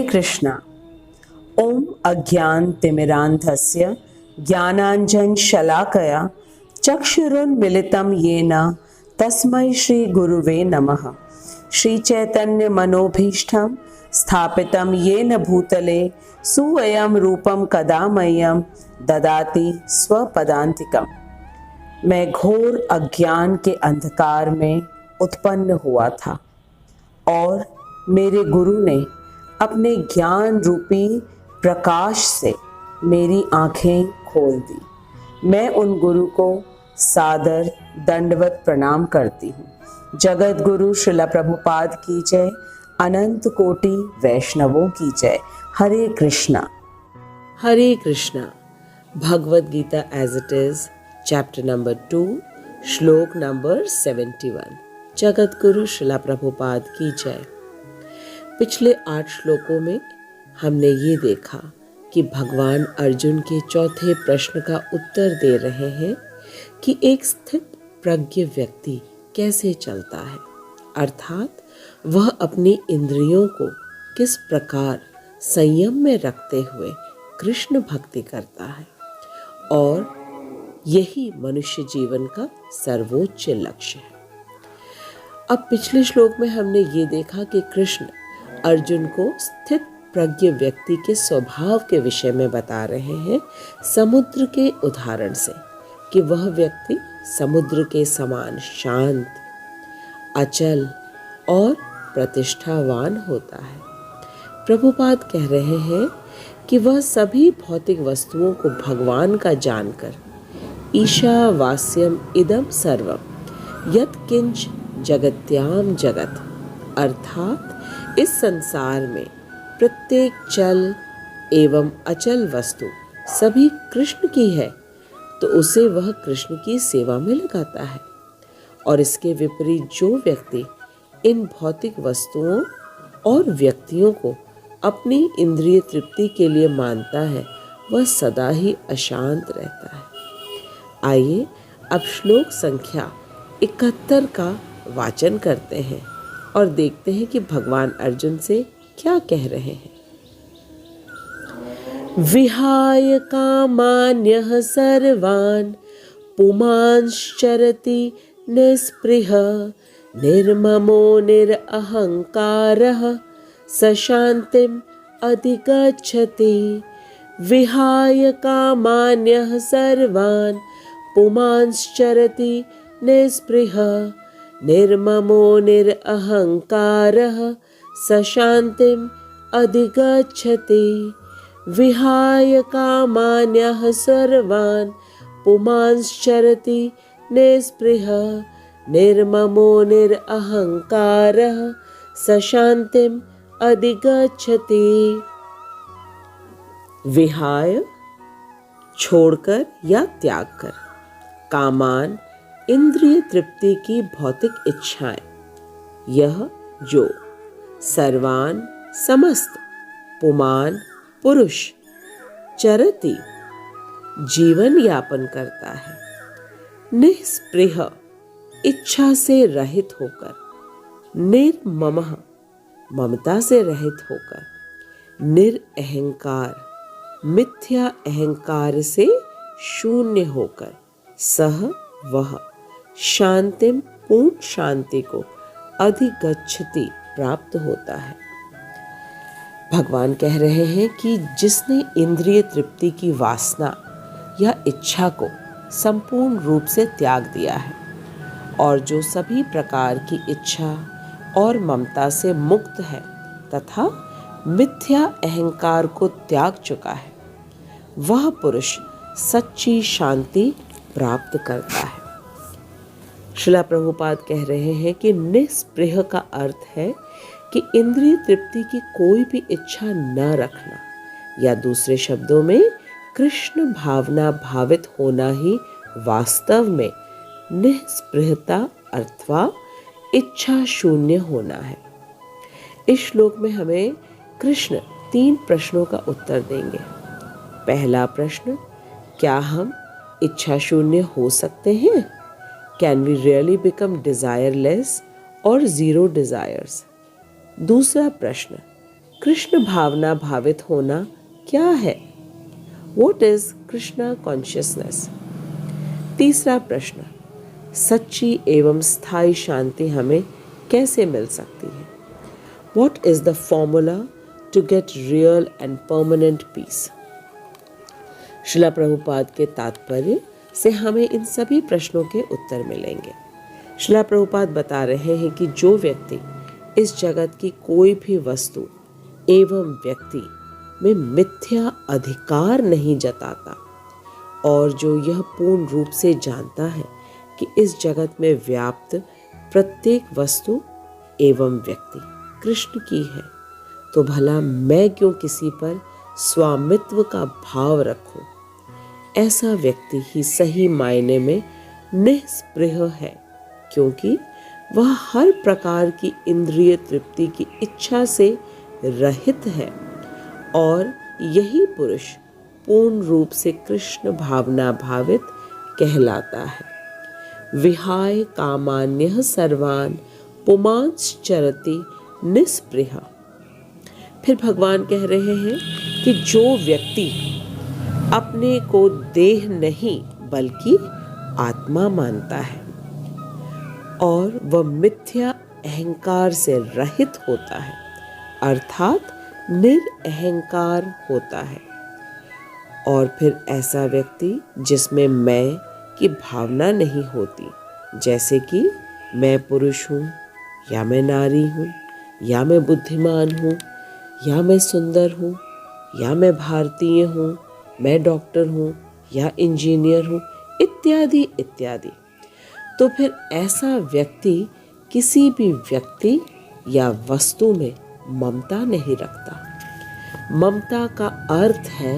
कृष्णा। ओम अज्ञान तिमिरांधस्य ज्ञानांजन शलाकया चक्षुरुन्मिलितं येन तस्मै श्री गुरुवे नमः। श्री चैतन्य मनोभीष्टं स्थापितं येन भूतले सुवयं रूपं कदा मह्यं ददाति स्वपदान्तिकम्। मैं घोर अज्ञान के अंधकार में उत्पन्न हुआ था और मेरे गुरु ने अपने ज्ञान रूपी प्रकाश से मेरी आंखें खोल दी। मैं उन गुरु को सादर दंडवत प्रणाम करती हूँ। जगत गुरु श्रील प्रभुपाद की जय, अनंत कोटि वैष्णवों की जय। Hare Krishna. Hare Krishna. Bhagavad Gita as it is, chapter number 2, श्लोक नंबर 71। जगत गुरु श्रील प्रभुपाद की जय। पिछले 8 श्लोकों में हमने ये देखा कि भगवान अर्जुन के चौथे प्रश्न का उत्तर दे रहे हैं कि एक स्थित प्रज्ञ व्यक्ति कैसे चलता है, अर्थात वह अपनी इंद्रियों को किस प्रकार संयम में रखते हुए कृष्ण भक्ति करता है, और यही मनुष्य जीवन का सर्वोच्च लक्ष्य है। अब पिछले श्लोक में हमने ये देखा कि कृष्ण अर्जुन को स्थित प्रज्ञ व्यक्ति के स्वभाव के विषय में बता रहे हैं समुद्र के उदाहरण से, कि वह व्यक्ति समुद्र के समान शांत, अचल और प्रतिष्ठावान होता है। प्रभुपाद कह रहे हैं कि वह सभी भौतिक वस्तुओं को भगवान का जानकर ईशावास्यम इदम सर्वम यत् किंच जगत्याम जगत, अर्थात इस संसार में प्रत्येक चल एवं अचल वस्तु सभी कृष्ण की है, तो उसे वह कृष्ण की सेवा में लगाता है। और इसके विपरीत जो व्यक्ति इन भौतिक वस्तुओं और व्यक्तियों को अपनी इंद्रिय तृप्ति के लिए मानता है, वह सदा ही अशांत रहता है। आइए अब श्लोक संख्या 71 का वाचन करते हैं और देखते हैं कि भगवान अर्जुन से क्या कह रहे हैं। विहाय कामान्यः सर्वान् पुमांश्चरति निस्पृह निर्ममो निरअहङ्कारः स शान्तिम् अधिगच्छति। विहाय कामान्यः सर्वान् पुमांश्चरति निस्पृह निर्ममो निरअहङ्कारः स शान्तिम् अधिगच्छति। विहाय कामान्यः सर्वान् पुमांश्चरति निस्पृह निर्ममो निरअहङ्कारः स शान्तिम् अधिगच्छति। विहाय छोड़कर या त्याग कर, कामान इंद्रिय तृप्ति की भौतिक इच्छाएं, यह जो सर्वान समस्त, पुमान पुरुष, चरति जीवन यापन करता है, निस्पृह इच्छा से रहित होकर, निर्ममः ममता से रहित होकर, निरअहंकार मिथ्या अहंकार से शून्य होकर, सह वह शांतिम पूर्ण शांति को अधिगच्छति प्राप्त होता है। भगवान कह रहे हैं कि जिसने इंद्रिय तृप्ति की वासना या इच्छा को संपूर्ण रूप से त्याग दिया है और जो सभी प्रकार की इच्छा और ममता से मुक्त है तथा मिथ्या अहंकार को त्याग चुका है, वह पुरुष सच्ची शांति प्राप्त करता है। श्रील प्रभुपाद कह रहे हैं कि निस्पृह का अर्थ है कि इंद्रिय तृप्ति की कोई भी इच्छा न रखना, या दूसरे शब्दों में कृष्ण भावना भावित होना ही वास्तव में निस्पृहता अथवा इच्छा शून्य होना है। इस श्लोक में हमें कृष्ण 3 प्रश्नों का उत्तर देंगे। पहला प्रश्न, क्या हम इच्छा शून्य हो सकते हैं? Can we really become desireless और जीरो डिजायर्स? दूसरा प्रश्न, कृष्ण भावना भावित होना क्या है? What is Krishna consciousness? तीसरा प्रश्न, सच्ची एवं स्थायी शांति हमें कैसे मिल सकती है? What is the formula to get real and permanent peace? Srila Prabhupada के तात्पर्य से हमें इन सभी प्रश्नों के उत्तर मिलेंगे। श्रीला प्रभुपाद बता रहे हैं कि जो व्यक्ति इस जगत की कोई भी वस्तु एवं व्यक्ति में मिथ्या अधिकार नहीं जताता और जो यह पूर्ण रूप से जानता है कि इस जगत में व्याप्त प्रत्येक वस्तु एवं व्यक्ति कृष्ण की है, तो भला मैं क्यों किसी पर स्वामित्व का भाव रखूं? ऐसा व्यक्ति ही सही मायने में निस्पृह है, क्योंकि वह हर प्रकार की इंद्रिय तृप्ति की इच्छा से रहित है और यही पुरुष पूर्ण रूप से कृष्ण भावना भावित कहलाता है। विहाय कामान्यः सर्वान् पुमांश्चरति निस्पृह। फिर भगवान कह रहे हैं कि जो व्यक्ति अपने को देह नहीं बल्कि आत्मा मानता है और वह मिथ्या अहंकार से रहित होता है, अर्थात निरअहंकार होता है, और फिर ऐसा व्यक्ति जिसमें मैं की भावना नहीं होती, जैसे कि मैं पुरुष हूँ या मैं नारी हूँ या मैं बुद्धिमान हूँ या मैं सुंदर हूँ या मैं भारतीय हूँ, मैं डॉक्टर हूँ या इंजीनियर हूँ, इत्यादि इत्यादि। तो फिर ऐसा व्यक्ति किसी भी व्यक्ति या वस्तु में ममता नहीं रखता। ममता का अर्थ है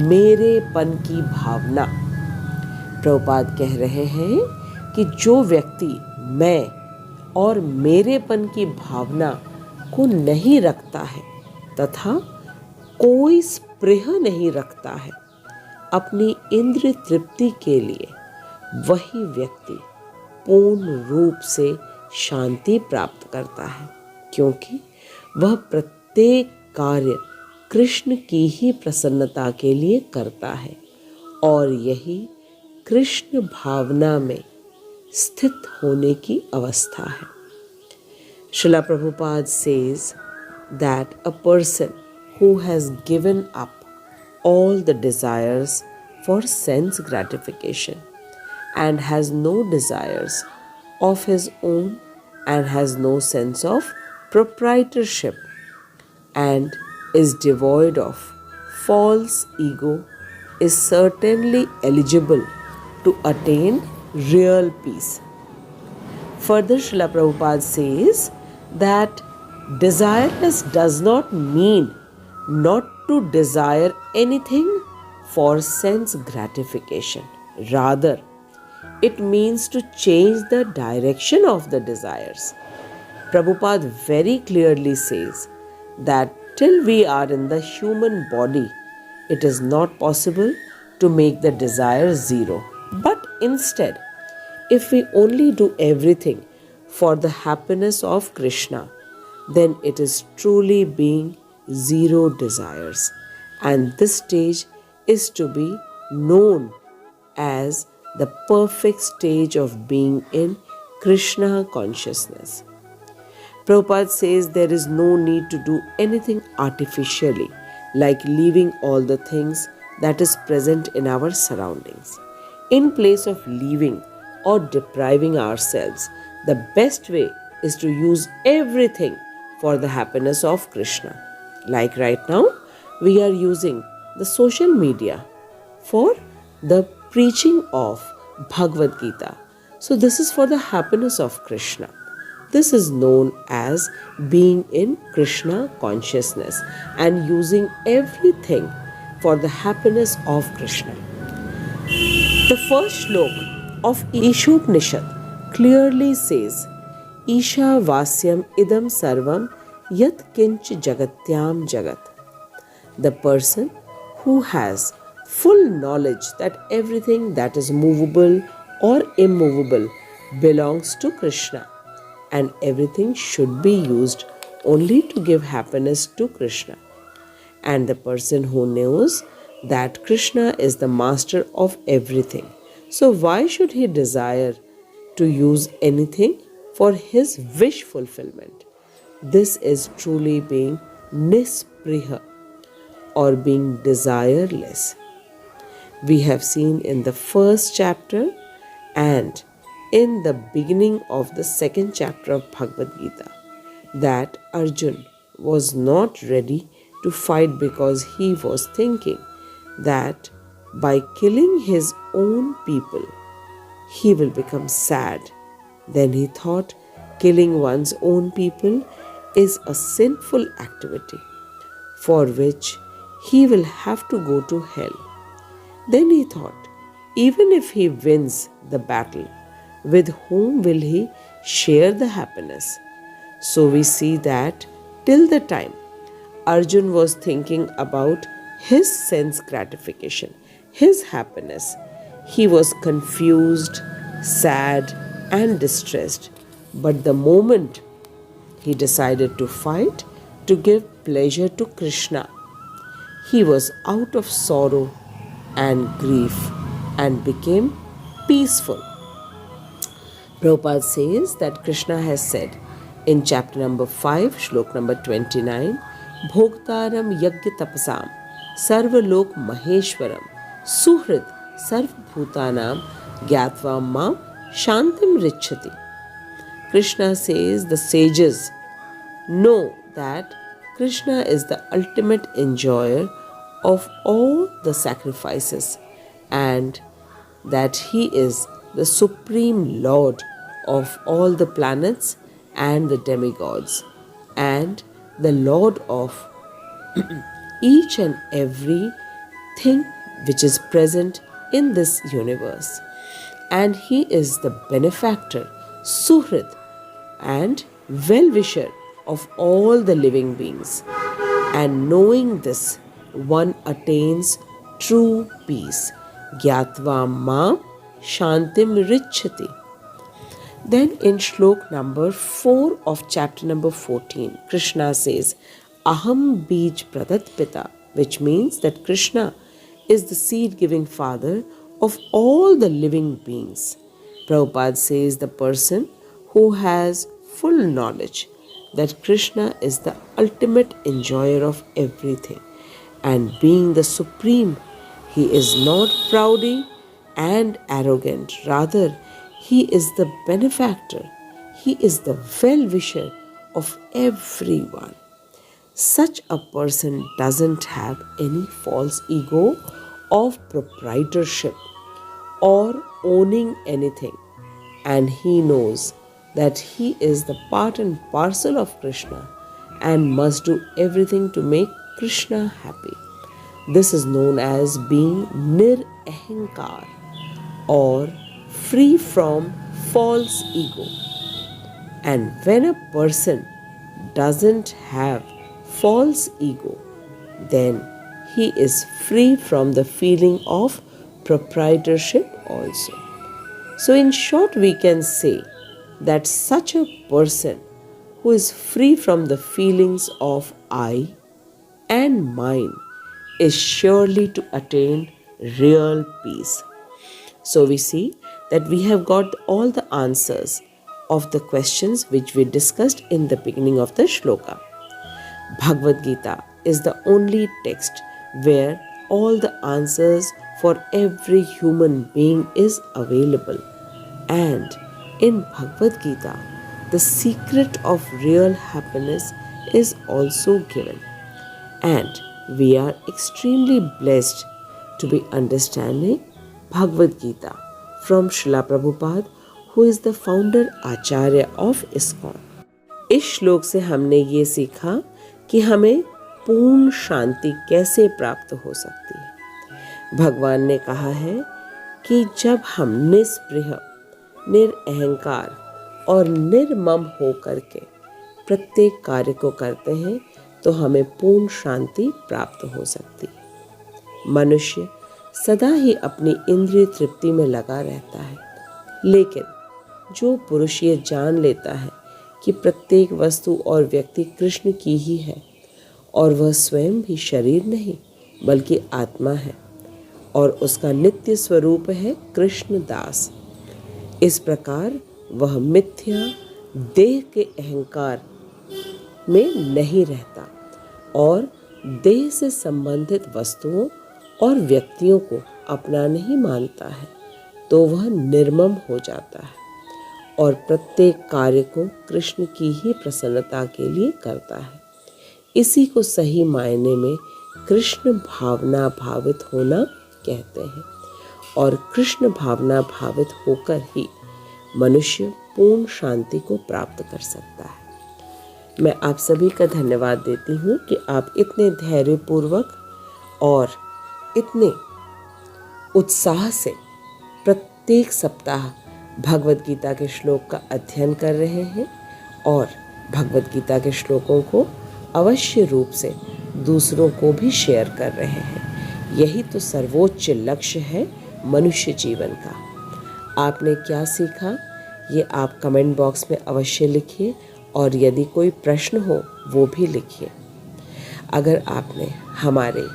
मेरेपन की भावना। प्रभुपाद कह रहे हैं कि जो व्यक्ति मैं और मेरेपन की भावना को नहीं रखता है तथा कोई स्पृह नहीं रखता है अपनी इंद्रिय तृप्ति के लिए, वही व्यक्ति पूर्ण रूप से शांति प्राप्त करता है, क्योंकि वह प्रत्येक कार्य कृष्ण की ही प्रसन्नता के लिए करता है और यही कृष्ण भावना में स्थित होने की अवस्था है। Srila Prabhupada says that a person who has given up all the desires for sense gratification and has no desires of his own and has no sense of proprietorship and is devoid of false ego is certainly eligible to attain real peace. Further, Srila Prabhupada says that desireless does not mean not to desire anything for sense gratification. Rather, it means to change the direction of the desires. Prabhupada very clearly says that till we are in the human body, it is not possible to make the desire zero. But instead, if we only do everything for the happiness of Krishna, then it is truly being zero desires. And this stage is to be known as the perfect stage of being in Krishna consciousness. Prabhupada says there is no need to do anything artificially, like leaving all the things that is present in our surroundings. In place of leaving or depriving ourselves, the best way is to use everything for the happiness of Krishna. Like right now, we are using the social media for the preaching of Bhagavad Gita. So this is for the happiness of Krishna. This is known as being in Krishna consciousness and using everything for the happiness of Krishna. The first shlok of Ishopanishad clearly says, Isha Vasyam Idam Sarvam Yat Kinch Jagatyam Jagat. The person who has full knowledge that everything that is movable or immovable belongs to Krishna and everything should be used only to give happiness to Krishna. And the person who knows that Krishna is the master of everything, so why should he desire to use anything for his wish fulfillment? This is truly being nispriha, or being desireless. We have seen in the first chapter and in the beginning of the second chapter of Bhagavad Gita that Arjun was not ready to fight because he was thinking that by killing his own people he will become sad. Then he thought killing one's own people is a sinful activity for which he will have to go to hell. Then he thought, even if he wins the battle, with whom will he share the happiness? So we see that till the time Arjun was thinking about his sense gratification, his happiness, he was confused, sad, and distressed. But the moment he decided to fight to give pleasure to Krishna, he was out of sorrow and grief and became peaceful. Prabhupada says that Krishna has said in chapter number 5, shlok number 29, Bhoktaram yagya tapasam sarvalok maheshwaram suhrid sarvabhutanam gyatva mam shantim richati. Krishna says the sages know that Krishna is the ultimate enjoyer of all the sacrifices and that he is the supreme lord of all the planets and the demigods and the lord of each and every thing which is present in this universe. And he is the benefactor, Suhrid, and well-wisher of all the living beings. And knowing this, one attains true peace. Gyatva mam shantim richati. Then in shlok number 4 of chapter number 14, Krishna says, Aham bij pradatpita, which means that Krishna is the seed-giving father of all the living beings. Prabhupada says the person who has full knowledge that Krishna is the ultimate enjoyer of everything, and being the supreme, he is not proudy and arrogant. Rather, he is the benefactor. He is the well-wisher of everyone. Such a person doesn't have any false ego of proprietorship or owning anything, and he knows that he is the part and parcel of Krishna and must do everything to make Krishna happy. This is known as being nirahankar, or free from false ego. And when a person doesn't have false ego, then he is free from the feeling of proprietorship also. So in short, we can say that such a person who is free from the feelings of I and mine is surely to attain real peace. So we see that we have got all the answers of the questions which we discussed in the beginning of the shloka. Bhagavad Gita is the only text where all the answers for every human being is available. And in Bhagavad Gita, the secret of real happiness is also given. And we are extremely blessed to be understanding Bhagavad Gita from Srila Prabhupada, who is the founder Acharya of ISKCON. इस श्लोक से हमने ये सीखा कि हमें पूर्ण शांति कैसे प्राप्त हो सकती है। भगवान ने कहा है कि जब हम निस्पृह, निरअहंकार और निर्मम होकर के प्रत्येक कार्य को करते हैं तो हमें पूर्ण शांति प्राप्त हो सकती है। मनुष्य सदा ही अपनी इंद्रिय तृप्ति में लगा रहता है, लेकिन जो पुरुष ये जान लेता है कि प्रत्येक वस्तु और व्यक्ति कृष्ण की ही है और वह स्वयं भी शरीर नहीं बल्कि आत्मा है और उसका नित्य स्वरूप है कृष्ण दास। इस प्रकार वह मिथ्या देह के अहंकार में नहीं रहता और देह से संबंधित वस्तुओं और व्यक्तियों को अपना नहीं मानता है, तो वह निर्मम हो जाता है और प्रत्येक कार्य को कृष्ण की ही प्रसन्नता के लिए करता है। इसी को सही मायने में कृष्ण भावना भावित होना कहते हैं और कृष्ण भावना भावित होकर ही मनुष्य पूर्ण शांति को प्राप्त कर सकता है। मैं आप सभी का धन्यवाद देती हूँ कि आप इतने धैर्यपूर्वक और इतने उत्साह से प्रत्येक सप्ताह भगवद गीता के श्लोक का अध्ययन कर रहे हैं और भगवद गीता के श्लोकों को अवश्य रूप से दूसरों को भी शेयर कर रहे हैं। यही तो सर्वोच्च लक्ष्य है मनुष्य जीवन का। आपने क्या सीखा ये आप कमेंट बॉक्स में अवश्य लिखिए और यदि कोई प्रश्न हो वो भी लिखिए। अगर आपने हमारे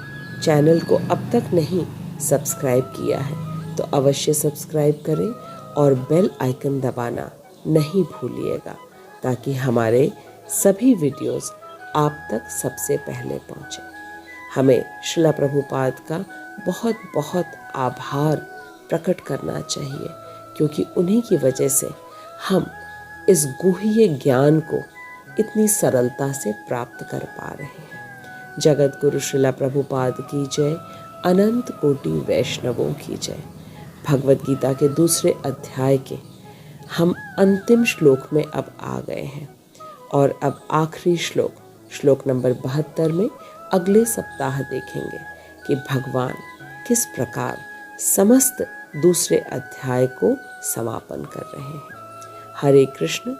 चैनल को अब तक नहीं सब्सक्राइब किया है तो अवश्य सब्सक्राइब करें और बेल आइकन दबाना नहीं भूलिएगा ताकि हमारे सभी वीडियोस आप तक सबसे पहले पहुँचे। हमें श्रील प्रभुपाद का बहुत बहुत आभार प्रकट करना चाहिए क्योंकि उन्हीं की वजह से हम इस गुह्य ज्ञान को इतनी सरलता से प्राप्त कर पा रहे हैं। जगत गुरु श्रील प्रभुपाद की जय, अनंत कोटि वैष्णवों की जय। भगवद गीता के दूसरे अध्याय के हम अंतिम श्लोक में अब आ गए हैं और अब आखिरी श्लोक नंबर 72 में अगले सप्ताह देखेंगे कि भगवान किस प्रकार समस्त दूसरे अध्याय को समापन कर रहे हैं। हरे कृष्ण।